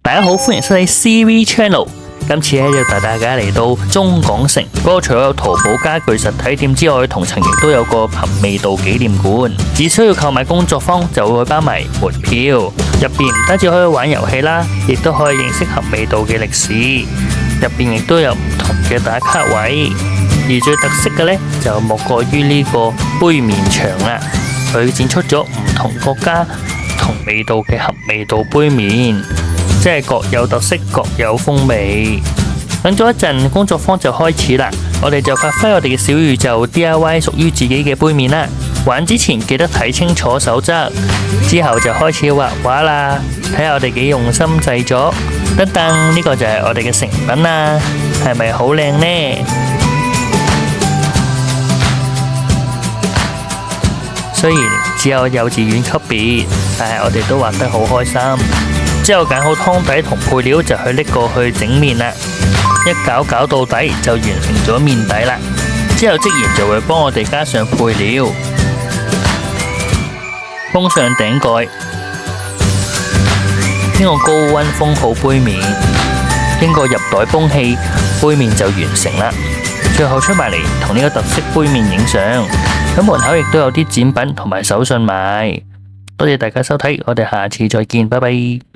大家好，歡迎收睇 CV Channel。今次咧就帶大家嚟到中港城。嗰個除咗有淘寶家具實體店之外，同層亦都有個合味道紀念館。只需要購買工作坊就會包埋門票。入邊唔單止可以玩遊戲啦，亦都可以認識合味道嘅歷史。入邊亦都有唔同嘅打卡位。而最特色嘅呢，就莫過於呢個杯麵牆啦。佢展出咗唔同國家同味道嘅合味道杯麵。即係各有特色，各有風味。等咗一陣，工作坊就開始啦。我哋就發揮我哋嘅小宇宙 DIY 屬於自己嘅杯麵啦。玩之前記得睇清楚手則，之後就開始畫畫啦。睇下我哋幾用心製作。噔噔，呢個就係我哋嘅成品啦，係咪好靚呢？雖然只有幼稚園級別，但係我哋都畫得好開心。之後揀好湯底同配料就去拎過去整麵啦，一攪到底就完成咗麵底啦。之後職員就會幫我哋加上配料，封上頂蓋，經過高溫封好杯麵，經過入袋泵氣，杯麵就完成啦。最後出埋嚟同呢個特色杯麵影相，喺門口亦都有啲展品同埋手信賣。多謝大家收睇，我哋下次再見，拜拜。